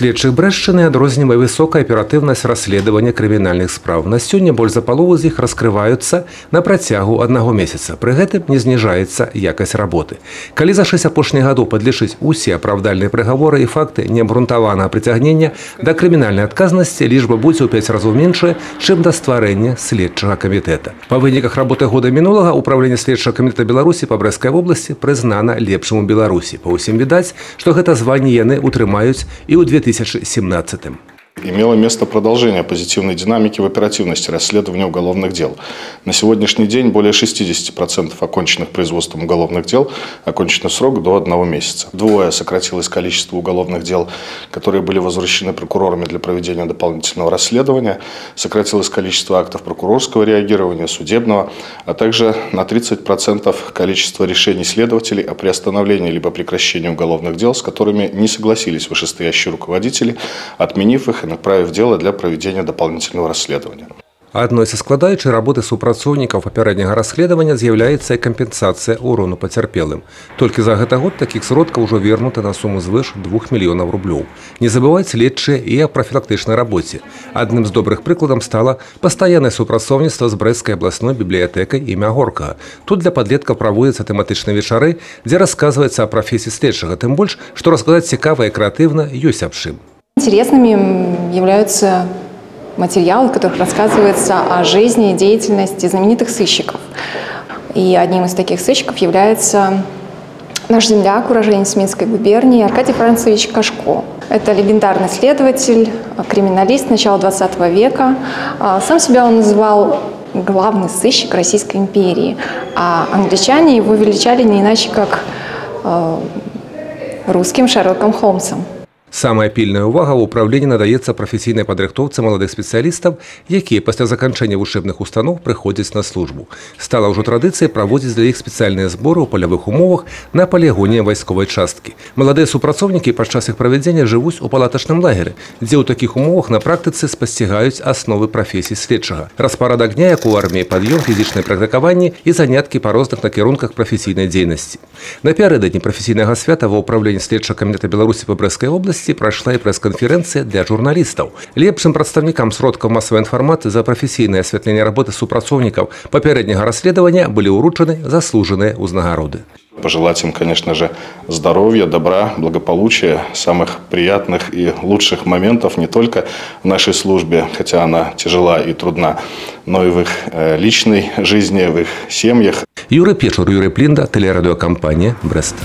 Следчых Брэшчыны адрознівае высокая аператыўнасць расследавання крымінальных спраў. На сёння больш за палову з іх раскрываюцца на працягу аднаго месяца. Пры гэтым не зніжаецца якасць работы. Калі за 6 апошніх гадоў падлічыць усе апраўдальныя прыгаворы і факты неабгрунтаванага прыцягнення да крымінальнай адказнасці, лічба будзе ў 5 разоў меншая, чым да стварэння следчага камітэта. Па выніках работы года мінулага Управленне следчага камітэта Беларусі па Брэсцкай вобласці прызнана лепшым у Беларусі. Па ўсім відаць, што гэта званне яны утрымаюць і ў 2017-м. Имело место продолжение позитивной динамики в оперативности расследования уголовных дел. На сегодняшний день более 60% оконченных производством уголовных дел окончено в срок до 1 месяца. Вдвое сократилось количество уголовных дел, которые были возвращены прокурорами для проведения дополнительного расследования. Сократилось количество актов прокурорского реагирования, судебного, а также на 30% количество решений следователей о приостановлении либо прекращении уголовных дел, с которыми не согласились вышестоящие руководители, отменив их и направив дело для проведения дополнительного расследования. Адной са складаючай работы супрацоўнікаў папярэдняга расследавання з'яўляецца і кампенсацыя ўрону пацярпелым. Толькі за гэта год такіх сродкаў ужо вернута на суму звыш 2 мільёнаў рублёў. Не забываюць следчыя і о прафілактычнай рабоце. Адным з добрых прыкладам стала пастаяннае супрацоўніцтва з Брэсцкай абласной бібліятэкай імя Горкага. Тут для падлеткаў праводзяцца тэматычныя вечары, дзе расказваецца о прафесіі следчага, тым больш, што расказаць цікава і крэатыўна ёсць аб чым. Интересными являются материалы, в которых рассказывается о жизни и деятельности знаменитых сыщиков. И одним из таких сыщиков является наш земляк, уроженец Минской губернии Аркадий Францевич Кашко. Это легендарный следователь, криминалист начала 20 века. Сам себя он называл главный сыщик Российской империи, а англичане его величали не иначе, как русским Шерлоком Холмсом. Самая пільная ўвага ў управленні надаецца прафесійнай падрыхтоўцы маладых спецыялістаў, якія пасля заканчэння вучэбных устаноў прыходзяць на службу. Стала ўжо традыцыяй праводзіць для іх спецыяльныя зборы ў палявых умовах на палігоне вайсковай часткі. Маладыя супрацоўнікі падчас іх правядзення жывуць у палатачным лагеры, дзе ў такіх умовах на практыцы спасцігаюць асновы прафесіі следчага. Распарадак дня, як у арміі, пад'ём, фізічнае практыкаванне і заняткі па розных накірунках прафесійнай дзейнасці. Напярэдадні прафесійнага свята ва ўправленні следчага камітэта Беларусі па Брэсцкай вобласці прошла і прэс-канферэнцыя для журналістаў. Лепшым прадстаўнікам сродкаў масавай інфармацыі за прафесійнае асвятленне работы супрацоўнікаў папярэдняга расследавання былі ўручаны заслужаныя ўзнагароды. Пожелать им, конечно же, здоровья, добра, благополучия, самых приятных и лучших моментов не только в нашей службе, хотя она тяжела и трудна, но и в их личной жизни, в их семьях. Юрий Печур, Юрий Плинда, телерадиокомпания «Брест».